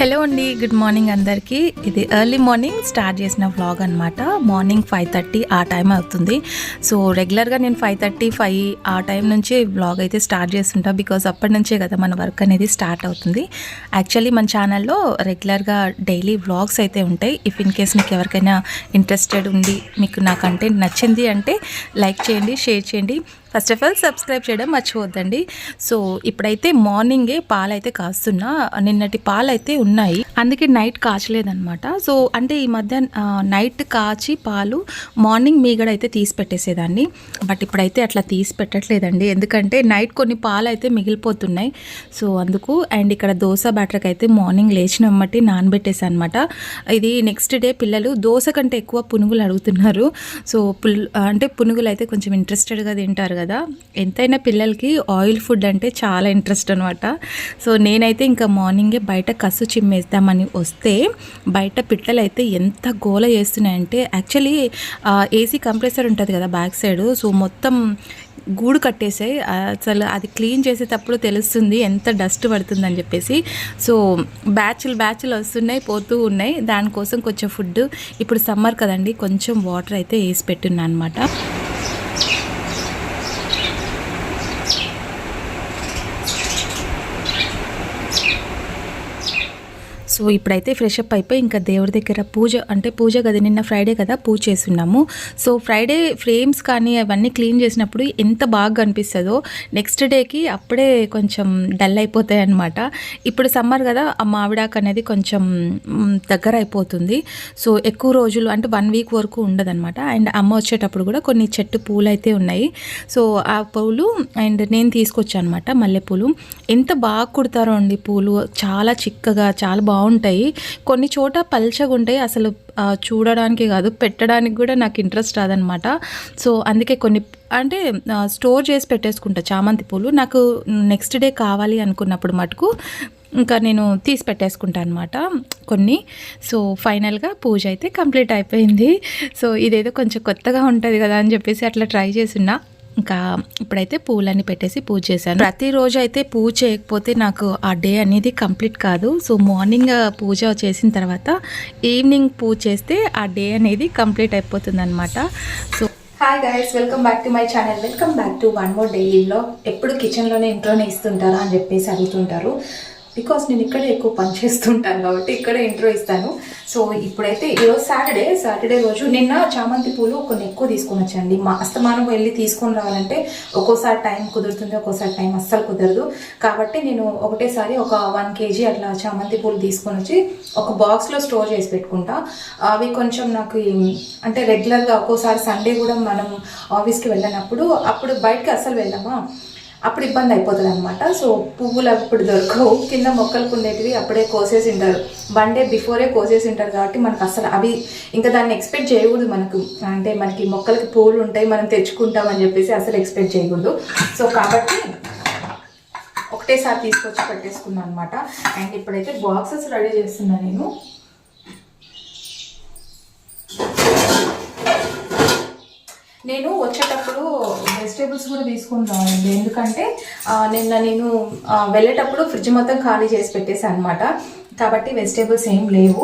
Hello అండి, good morning అందరికీ. ఇది ఎర్లీ మార్నింగ్ స్టార్ట్ చేసిన వ్లాగ్ అనమాట. మార్నింగ్ 5:30 ఆ టైం అవుతుంది. సో రెగ్యులర్గా నేను 5:30 ఆ టైం నుంచి వ్లాగ్ అయితే స్టార్ట్ చేస్తుంటా. బికాజ్ అప్పటి నుంచే కదా మన వర్క్ అనేది స్టార్ట్ అవుతుంది. యాక్చువల్లీ మన ఛానల్లో రెగ్యులర్గా డైలీ వ్లాగ్స్ అయితే ఉంటాయి. ఇఫ్ ఇన్ కేస్ మీకు ఎవరికైనా ఇంట్రెస్టెడ్ ఉండి మీకు నా కంటెంట్ నచ్చింది అంటే లైక్ చేయండి, షేర్ చేయండి. ఫస్ట్ ఆఫ్ ఆల్ సబ్స్క్రైబ్ చేయడం మర్చిపోద్దండి. సో ఇప్పుడైతే మార్నింగే పాలైతే కాస్తున్నా. నిన్నటి పాలు అయితే ఉన్నాయి, అందుకే నైట్ కాచలేదనమాట. సో అంటే ఈ మధ్య నైట్ కాచి పాలు మార్నింగ్ మీగడ అయితే తీసి పెట్టేసేదాన్ని. బట్ ఇప్పుడైతే అట్లా తీసి పెట్టట్లేదండి, ఎందుకంటే నైట్ కొన్ని పాలు అయితే మిగిలిపోతున్నాయి. సో అందుకు. అండ్ ఇక్కడ దోశ బ్యాటర్కి అయితే మార్నింగ్ లేచిన వెంబటి నానబెట్టేసాను అనమాట. ఇది నెక్స్ట్ డే పిల్లలు దోశ కంటే ఎక్కువ పునుగులు అడుగుతున్నారు. సో అంటే పునుగులు అయితే కొంచెం ఇంట్రెస్టెడ్గా తింటారు కదా. ఎంతైనా పిల్లలకి ఆయిల్ ఫుడ్ అంటే చాలా ఇంట్రెస్ట్ అనమాట. సో నేనైతే ఇంకా మార్నింగే బయట కసు చిమ్మేద్దామని వస్తే బయట పిట్టలు అయితే ఎంత గోల చేస్తున్నాయంటే, యాక్చువల్లీ ఏసీ కంప్రెసర్ ఉంటుంది కదా బ్యాక్ సైడ్, సో మొత్తం గూడు కట్టేసాయి. అసలు అది క్లీన్ చేసేటప్పుడు తెలుస్తుంది ఎంత డస్ట్ పడుతుందని చెప్పేసి. సో బ్యాచ్లు వస్తున్నాయి, పోతూ ఉన్నాయి. దానికోసం కొంచెం ఫుడ్, ఇప్పుడు సమ్మర్ కదండి, కొంచెం వాటర్ అయితే వేసి పెట్టున్నా అనమాట. సో ఇప్పుడైతే ఫ్రెష్ అప్ అయిపోయి ఇంకా దేవుడి దగ్గర పూజ గది నిన్న ఫ్రైడే కదా పూజ చేస్తున్నాము. సో ఫ్రైడే ఫ్రేమ్స్ కానీ అవన్నీ క్లీన్ చేసినప్పుడు ఎంత బాగా అనిపిస్తుందో, నెక్స్ట్ డేకి అప్పుడే కొంచెం డల్ అయిపోతాయి అనమాట. ఇప్పుడు సమ్మర్ కదా, ఆ మామిడాకు అనేది కొంచెం దగ్గర అయిపోతుంది. సో ఎక్కువ రోజులు అంటే 1 వీక్ వరకు ఉండదన్నమాట. అండ్ అమ్మ వచ్చేటప్పుడు కూడా కొన్ని చెట్టు పూలు అయితే ఉన్నాయి. సో ఆ పూలు అండ్ నేను తీసుకొచ్చాను అనమాట, మల్లెపూలు. ఎంత బాగా కుడతారో అండి పూలు, చాలా చిక్కగా చాలా బాగుంటాయి. కొన్ని చోట పల్చగా ఉంటాయి, అసలు చూడడానికి కాదు పెట్టడానికి కూడా నాకు ఇంట్రెస్ట్ రాదనమాట. సో అందుకే కొన్ని అంటే స్టోర్ చేసి పెట్టేసుకుంటా చామంతి పూలు. నాకు నెక్స్ట్ డే కావాలి అనుకున్నప్పుడు మటుకు ఇంకా నేను తీసి పెట్టేసుకుంటాను అనమాట కొన్ని. సో ఫైనల్గా పూజ అయితే కంప్లీట్ అయిపోయింది. సో ఇదేదో కొంచెం కొత్తగా ఉంటుంది కదా అని చెప్పేసి అట్లా ట్రై చేస్తున్నా. ఇంకా ఇప్పుడైతే పూలన్నీ పెట్టేసి పూజ చేశాను. ప్రతిరోజు అయితే పూజ చేయకపోతే నాకు ఆ డే అనేది కంప్లీట్ కాదు. సో మార్నింగ్ పూజ చేసిన తర్వాత ఈవినింగ్ పూజ చేస్తే ఆ డే అనేది కంప్లీట్ అయిపోతుంది అనమాట. So hi guys, welcome back to my channel. Welcome back to one more daily vlog. ఎప్పుడు కిచెన్లోనే ఇంట్లోనే ఇస్తుంటారా అని చెప్పేసి అడుగుతుంటారు. బికాస్ నేను ఇక్కడే ఎక్కువ పని చేస్తుంటాను కాబట్టి ఇక్కడే ఇంట్రో ఇస్తాను. సో ఇప్పుడైతే ఈరోజు సాటర్డే రోజు నిన్న చామంతి పూలు కొన్ని ఎక్కువ తీసుకొని వచ్చండి. మా అస్తమానం వెళ్ళి తీసుకొని రావాలంటే ఒక్కోసారి టైం కుదురుతుంది, ఒక్కోసారి టైం అస్సలు కుదరదు. కాబట్టి నేను ఒకటేసారి ఒక 1 kg అట్లా చామంతి పూలు తీసుకొని వచ్చి ఒక బాక్స్లో స్టోర్ చేసి పెట్టుకుంటా. అవి కొంచెం నాకు అంటే రెగ్యులర్గా ఒక్కోసారి సండే కూడా మనం ఆఫీస్కి వెళ్ళినప్పుడు అప్పుడు బయటకి అస్సలు వెళ్ళామా, అప్పుడు ఇబ్బంది అయిపోతుంది అనమాట. సో పువ్వులు అప్పుడు దొరకవు, కింద మొక్కలకు ఉండేటివి అప్పుడే కోసేసి ఉంటారు, 1 day బిఫోరే కోసేసి ఉంటారు. కాబట్టి మనకు అసలు అవి ఇంకా దాన్ని ఎక్స్పెక్ట్ చేయకూడదు. అంటే మనకి మొక్కలకి పువ్వులు ఉంటాయి మనం తెచ్చుకుంటామని చెప్పేసి అసలు ఎక్స్పెక్ట్ చేయకూడదు. సో కాబట్టి ఒకటేసారి తీసుకొచ్చి పెట్టేసుకున్నాను అనమాట. అండ్ ఇప్పుడైతే బాక్సెస్ రెడీ చేస్తున్నాను నేను. నేను వచ్చేటప్పుడు వెజిటేబుల్స్ కూడా తీసుకుని రావాలండి, ఎందుకంటే నిన్న నేను వెళ్ళేటప్పుడు ఫ్రిడ్జ్ మొత్తం ఖాళీ చేసి పెట్టేసాను అనమాట. కాబట్టి వెజిటేబుల్స్ ఏం లేవు.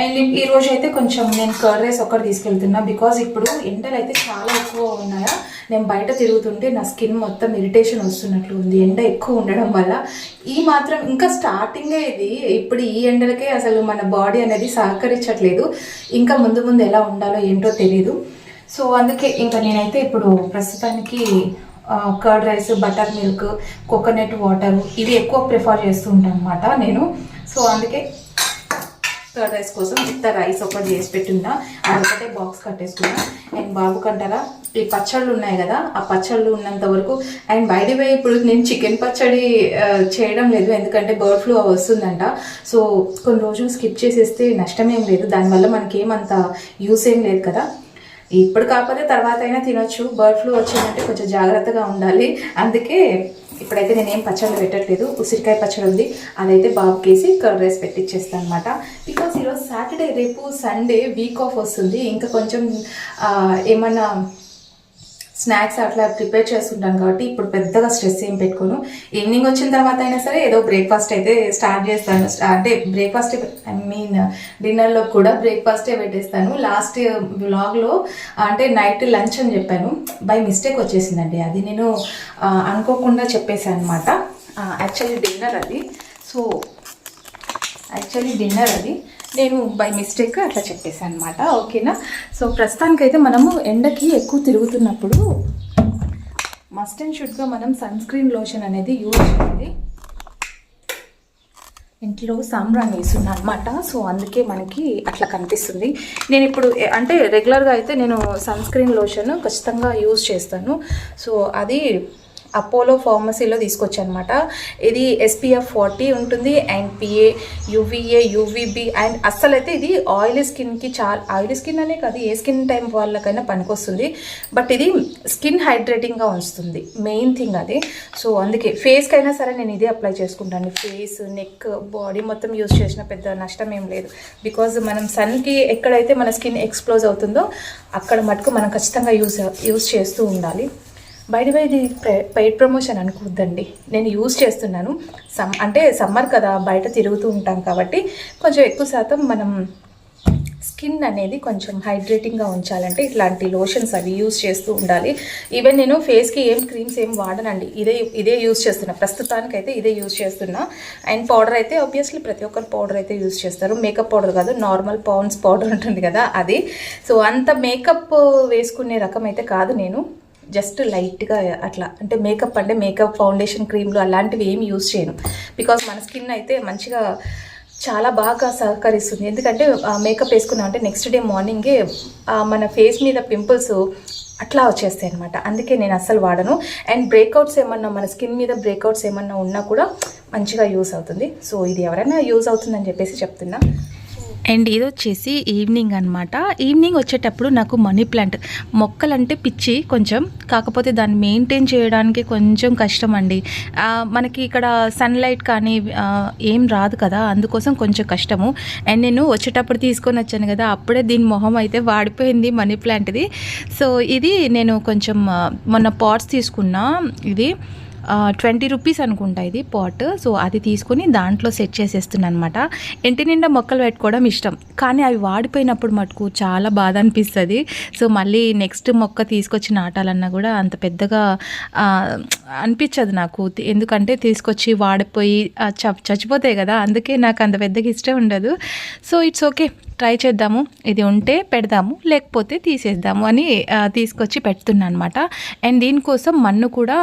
అండ్ ఈరోజు అయితే కొంచెం నేను కర్డ్ రైస్ ఒక్కటి తీసుకెళ్తున్నా. బికాజ్ ఇప్పుడు ఎండలు అయితే చాలా ఎక్కువ ఉన్నాయా, నేను బయట తిరుగుతుంటే నా స్కిన్ మొత్తం ఇరిటేషన్ వస్తున్నట్లు ఉంది ఎండ ఎక్కువ ఉండడం వల్ల. ఈ మాత్రం ఇంకా స్టార్టింగే ఇది, ఇప్పుడు ఈ ఎండలకే అసలు మన బాడీ అనేది సహకరించట్లేదు. ఇంకా ముందు ముందు ఎలా ఉండాలో ఏంటో తెలీదు. సో అందుకే ఇంకా నేనైతే ఇప్పుడు ప్రస్తుతానికి curd rice, butter milk, coconut water ఇవి ఎక్కువ ప్రిఫర్ చేస్తూ ఉంటాను అనమాట నేను. సో అందుకే కర్డ్ రైస్ కోసం ఇంత రైస్ ఒకటి చేసి పెట్టున్నా, అదొకటే బాక్స్ కట్టేసుకున్నా. అండ్ బాబు కంటారా ఈ పచ్చళ్ళు ఉన్నాయి కదా, ఆ పచ్చళ్ళు ఉన్నంత వరకు. అండ్ బై ది వే ఇప్పుడు నేను చికెన్ పచ్చడి చేయడం లేదు, ఎందుకంటే బర్డ్ ఫ్లూ వస్తుందంట. సో కొన్ని రోజులు స్కిప్ చేసేస్తే నష్టమేం లేదు, దానివల్ల మనకి ఏమంత యూస్ ఏం లేదు కదా. ఇప్పుడు కాకపోతే తర్వాత అయినా తినొచ్చు, బర్డ్ ఫ్లూ వచ్చిందంటే కొంచెం జాగ్రత్తగా ఉండాలి. అందుకే ఇప్పుడైతే నేనేం పచ్చళ్ళు పెట్టట్లేదు. ఉసిరికాయ పచ్చడి ఉంది, అదైతే బాబుకేసి కర్డ్ రైస్ పెట్టిచ్చేస్తాను అనమాట. బికాస్ ఈరోజు సాటర్డే, రేపు సండే వీక్ ఆఫ్ వస్తుంది. ఇంకా కొంచెం ఏమన్నా స్నాక్స్ అట్లా ప్రిపేర్ చేస్తుంటాను కాబట్టి ఇప్పుడు పెద్దగా స్ట్రెస్ ఏం పెట్టుకోను. ఈవినింగ్ వచ్చిన తర్వాత అయినా సరే ఏదో బ్రేక్ఫాస్ట్ అయితే స్టార్ట్ చేస్తాను. అంటే బ్రేక్ఫాస్ట్ డిన్నర్లో కూడా బ్రేక్ఫాస్టే పెట్టేస్తాను. లాస్ట్ వ్లాగ్లో అంటే నైట్ లంచ్ అని చెప్పాను, బై మిస్టేక్ వచ్చేసిందండి. అది నేను అనుకోకుండా చెప్పేసాను అనమాట. యాక్చువల్లీ డిన్నర్ అది. సో నేను బై మిస్టేక్ అట్లా చెప్పేసాను అనమాట. ఓకేనా. సో ప్రస్తుతానికైతే మనము ఎండకి ఎక్కువ తిరుగుతున్నప్పుడు మస్ట్ అండ్ షుడ్గా మనం సన్ స్క్రీన్ లోషన్ అనేది యూజ్ చేయాలి. ఇంట్లో సాంబ్రాన్ వేస్తున్నా అనమాట. సో అందుకే మనకి అట్లా కనిపిస్తుంది. నేను ఇప్పుడు అంటే రెగ్యులర్గా అయితే నేను సన్ స్క్రీన్ లోషన్ ఖచ్చితంగా యూజ్ చేస్తాను. సో అది అపోలో ఫార్మసీలో తీసుకొచ్చాను అనమాట. ఇది SPF 40 ఉంటుంది and PA, UVA, UVB and అస్సలైతే ఇది ఆయిలీ స్కిన్కి ఆయిలీ స్కిన్ అనే కాదు, ఏ స్కిన్ టైం వాళ్ళకైనా పనికొస్తుంది. బట్ ఇది స్కిన్ హైడ్రేటింగ్గా ఉంచుతుంది, మెయిన్ థింగ్ అది. సో అందుకే ఫేస్కి అయినా సరే నేను ఇదే అప్లై చేసుకుంటాను. ఫేస్, నెక్, బాడీ మొత్తం యూజ్ చేసిన పెద్ద నష్టం ఏం లేదు. బికాజ్ మనం సన్కి ఎక్కడైతే మన స్కిన్ ఎక్స్ప్లోజ్ అవుతుందో అక్కడ మటుకు మనం ఖచ్చితంగా యూజ్ చేస్తూ ఉండాలి. బయట ఇది పెయిడ్ ప్రమోషన్ అనుకోవద్దండి, నేను యూజ్ చేస్తున్నాను. అంటే సమ్మర్ కదా, బయట తిరుగుతూ ఉంటాం కాబట్టి కొంచెం ఎక్కువ శాతం మనం స్కిన్ అనేది కొంచెం హైడ్రేటింగ్గా ఉంచాలంటే ఇట్లాంటి లోషన్స్ అవి యూజ్ చేస్తూ ఉండాలి. ఈవెన్ నేను ఫేస్కి ఏం క్రీమ్స్ ఏం వాడనండి, ఇదే యూజ్ చేస్తున్నా. ప్రస్తుతానికైతే ఇదే యూజ్ చేస్తున్నా. అండ్ పౌడర్ అయితే ఆబ్వియస్లీ ప్రతి ఒక్కరు పౌడర్ అయితే యూజ్ చేస్తారు. మేకప్ పౌడర్ కాదు, నార్మల్ పాండ్స్ పౌడర్ ఉంటుంది కదా అది. సో అంత మేకప్ వేసుకునే రకం అయితే కాదు నేను. జస్ట్ లైట్గా అట్లా, అంటే మేకప్ ఫౌండేషన్ క్రీమ్లు అలాంటివి ఏమి యూజ్ చేయను. బికాజ్ మన స్కిన్ అయితే మంచిగా చాలా బాగా సహకరిస్తుంది. ఎందుకంటే మేకప్ వేసుకున్నాం అంటే నెక్స్ట్ డే మార్నింగే మన ఫేస్ మీద పింపుల్స్ అట్లా వచ్చేస్తాయి అనమాట. అందుకే నేను అస్సలు వాడను. అండ్ బ్రేక్అవుట్స్ ఏమన్నా మన స్కిన్ మీద బ్రేక్అవుట్స్ ఏమన్నా ఉన్నా కూడా మంచిగా యూస్ అవుతుంది. సో ఇది ఎవరైనా యూజ్ అవుతుందని చెప్పేసి చెప్తున్నా. అండ్ ఇది వచ్చేసి ఈవినింగ్ అనమాట. ఈవినింగ్ వచ్చేటప్పుడు నాకు మనీ ప్లాంట్ మొక్కలంటే పిచ్చి కొంచెం, కాకపోతే దాన్ని మెయింటైన్ చేయడానికి కొంచెం కష్టం అండి. మనకి ఇక్కడ సన్లైట్ కానీ ఏం రాదు కదా, అందుకోసం కొంచెం కష్టము. అండ్ నేను వచ్చేటప్పుడు తీసుకొని వచ్చాను కదా, అప్పుడే దీని మొహం అయితే వాడిపోయింది మనీ ప్లాంట్ది. సో ఇది నేను కొంచెం మొన్న పాట్స్ తీసుకున్నా, ఇది 20 రూపీస్ అనుకుంటా ఇది పాట్. సో అది తీసుకొని దాంట్లో సెట్ చేసేస్తున్నాను అనమాట. ఇంటి నిండా మొక్కలు పెట్టుకోవడం ఇష్టం, కానీ అవి వాడిపోయినప్పుడు మటుకు చాలా బాధ అనిపిస్తుంది. సో మళ్ళీ నెక్స్ట్ మొక్క తీసుకొచ్చి నాటాలన్నా కూడా అంత పెద్దగా అనిపించదు నాకు, ఎందుకంటే తీసుకొచ్చి వాడిపోయి చచ్చిపోతాయి కదా, అందుకే నాకు అంత పెద్దగా ఇష్టం ఉండదు. సో ఇట్స్ ఓకే, ట్రై చేద్దాము, ఇది ఉంటే పెడదాము లేకపోతే తీసేద్దాము అని తీసుకొచ్చి పెడుతున్నాను అనమాట. అండ్ దీనికోసం మన్ను కూడా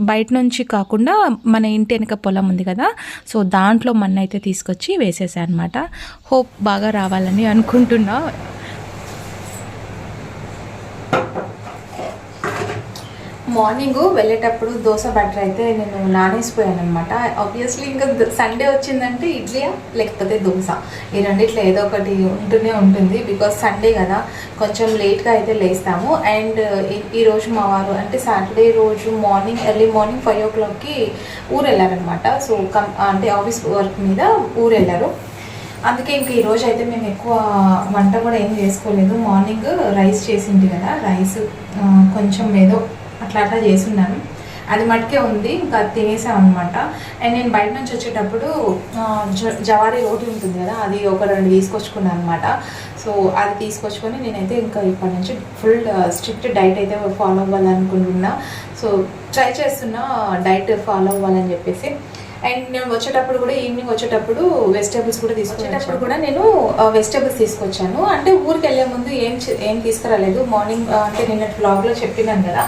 బయట నుంచి కాకుండా మన ఇంటి వెనక పొలం ఉంది కదా, సో దాంట్లో మన్ను అయితే తీసుకొచ్చి వేసేసాను అనమాట. హోప్ బాగా రావాలని అనుకుంటున్నా. మార్నింగ్ వెళ్ళేటప్పుడు దోశ బ్యాటర్ అయితే నేను నానేసిపోయాను అనమాట. ఆబ్వియస్లీ ఇంకా సండే వచ్చిందంటే ఇడ్లీయా లేకపోతే దోశ, ఈ రెండిట్లో ఏదో ఒకటి ఉంటూనే ఉంటుంది. బికాజ్ సండే కదా, కొంచెం లేట్గా అయితే లేస్తాము. అండ్ ఈరోజు మా వారు అంటే సాటర్డే రోజు ఎర్లీ మార్నింగ్ 5 o'clockకి ఊరు వెళ్ళారనమాట. సో అంటే ఆఫీస్ వర్క్ మీద ఊరు వెళ్ళారు. అందుకే ఇంక ఈరోజు అయితే మేము ఎక్కువ వంట కూడా ఏం చేసుకోలేదు. మార్నింగ్ రైస్ చేసింది కదా, రైస్ కొంచెం ఏదో అట్లా చేస్తున్నాను, అది మటుకే ఉంది, ఇంకా తినేసాం అనమాట. అండ్ నేను బయట నుంచి వచ్చేటప్పుడు జవారీ రోటీ ఉంటుంది కదా, అది 1-2 తీసుకొచ్చుకున్నాను అనమాట. సో అది తీసుకొచ్చుకొని నేనైతే ఇంకా ఇప్పటి నుంచి ఫుల్ స్ట్రిక్ట్ డైట్ అయితే ఫాలో అవ్వాలనుకుంటున్నా. సో ట్రై చేస్తున్నా డైట్ ఫాలో అవ్వాలని చెప్పేసి. అండ్ నేను వచ్చేటప్పుడు కూడా ఈవినింగ్ వచ్చేటప్పుడు వెజిటేబుల్స్ కూడా తీసుకొచ్చేటప్పుడు కూడా నేను వెజిటేబుల్స్ తీసుకొచ్చాను. అంటే ఊరికి వెళ్ళే ముందు ఏం తీసుకురాలేదు. మార్నింగ్ అంటే నిన్న వ్లాగ్లో చెప్పినాను కదా,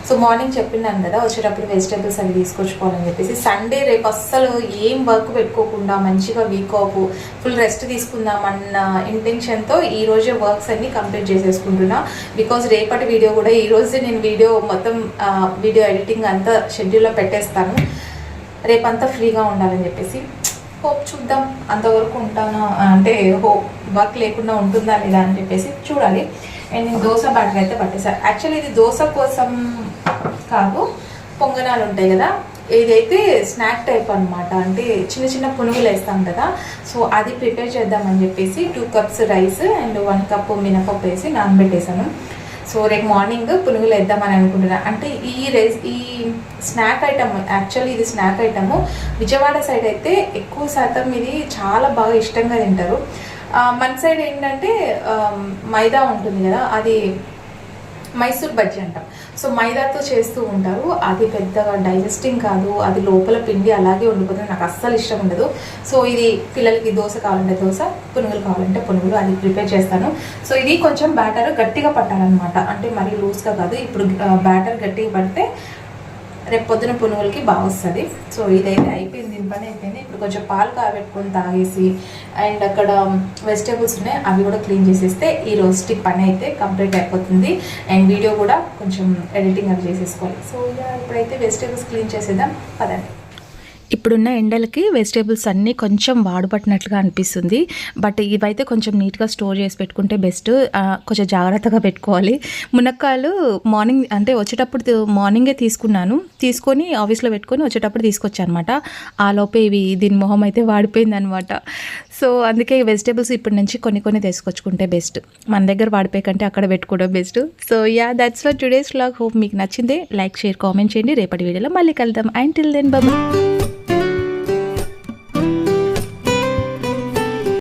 సో మార్నింగ్ చెప్పినాను కదా వచ్చేటప్పుడు వెజిటేబుల్స్ అవి తీసుకొచ్చుకోవాలని చెప్పేసి. సండే రేపు అస్సలు ఏం వర్క్ పెట్టుకోకుండా మంచిగా వీక్ ఆఫ్ ఫుల్ రెస్ట్ తీసుకుందామన్న ఇంటెన్షన్తో ఈరోజే వర్క్స్ అన్నీ కంప్లీట్ చేసేసుకుంటున్నా. బికాజ్ రేపటి వీడియో కూడా ఈరోజే నేను వీడియో ఎడిటింగ్ అంతా షెడ్యూల్లో పెట్టేస్తాను. రేపంతా ఫ్రీగా ఉండాలని చెప్పేసి. హోప్ చూద్దాం అంతవరకు ఉంటాను, అంటే వర్క్ లేకుండా ఉంటుందా లేదా అని చెప్పేసి చూడాలి. అండ్ నేను దోశ బ్యాటర్ అయితే పట్టేసాను. యాక్చువల్లీ ఇది దోశ కోసం కాదు, పొంగనాలు ఉంటాయి కదా, ఇదైతే స్నాక్ టైప్ అనమాట, అంటే చిన్న చిన్న పునుగులు వేస్తాం కదా, సో అది ప్రిపేర్ చేద్దామని చెప్పేసి 2 కప్స్ రైస్ అండ్ 1 కప్ మినపప్పు వేసి నానబెట్టేసాను. సో రేపు మార్నింగ్ పునుగులు వేద్దామని అనుకుంటున్నాను. అంటే ఈ స్నాక్ ఐటమ్, యాక్చువల్లీ ఇది స్నాక్ ఐటమ్ విజయవాడ సైడ్ అయితే ఎక్కువ శాతం ఇది చాలా బాగా ఇష్టంగా తింటారు. మన సైడ్ ఏంటంటే మైదా ఉంటుంది కదా, అది మైసూర్ బజ్జీ అంటాం. సో మైదాతో చేస్తూ ఉంటారు, అది పెద్దగా డైజెస్టింగ్ కాదు, అది లోపల పిండి అలాగే ఉండిపోతుంది, నాకు అస్సలు ఇష్టం ఉండదు. సో ఇది పిల్లలకి దోశ కావాలంటే దోశ, పునుగులు కావాలంటే పునుగులు, అది ప్రిపేర్ చేస్తాను. సో ఇది కొంచెం బ్యాటర్ గట్టిగా పట్టాలన్నమాట, అంటే మరీ లూజ్గా కాదు. ఇప్పుడు బ్యాటర్ గట్టిగా పడితే రేపు పొద్దున పునుగులకి బాగా వస్తుంది. సో ఇదైతే అయిపోయింది, దీని పని అయిపోయింది. ఇప్పుడు కొంచెం పాలు కాబెట్టుకొని తాగేసి అండ్ అక్కడ వెజిటేబుల్స్ ఉన్నాయి, అవి కూడా క్లీన్ చేసేస్తే ఈ రోజుకి పని అయితే కంప్లీట్ అయిపోతుంది. అండ్ వీడియో కూడా కొంచెం ఎడిటింగ్ అవి చేసేసుకోవాలి. సో ఇప్పుడైతే వెజిటేబుల్స్ క్లీన్ చేసేద్దాం పదండి. ఇప్పుడున్న ఎండలకి వెజిటేబుల్స్ అన్నీ కొంచెం వాడుపట్టినట్లుగా అనిపిస్తుంది, బట్ ఇవైతే కొంచెం నీట్గా స్టోర్ చేసి పెట్టుకుంటే బెస్ట్. కొంచెం జాగ్రత్తగా పెట్టుకోవాలి. మునక్కాయలు మార్నింగ్ అంటే వచ్చేటప్పుడు మార్నింగే తీసుకొని ఆఫీస్లో పెట్టుకొని వచ్చేటప్పుడు తీసుకొచ్చాను అనమాట. ఆ లోపే దీని మొహం అయితే వాడిపోయింది అనమాట. సో అందుకే వెజిటేబుల్స్ ఇప్పటి నుంచి కొన్ని తీసుకొచ్చుకుంటే బెస్ట్, మన దగ్గర వాడిపోయి కంటే అక్కడ పెట్టుకోవడం best. So that's for today's vlog. Hope మీకు నచ్చిందే. లైక్, షేర్, కామెంట్ చేయండి. రేపటి వీడియోలో మళ్ళీ కలుద్దాం. And till then bye.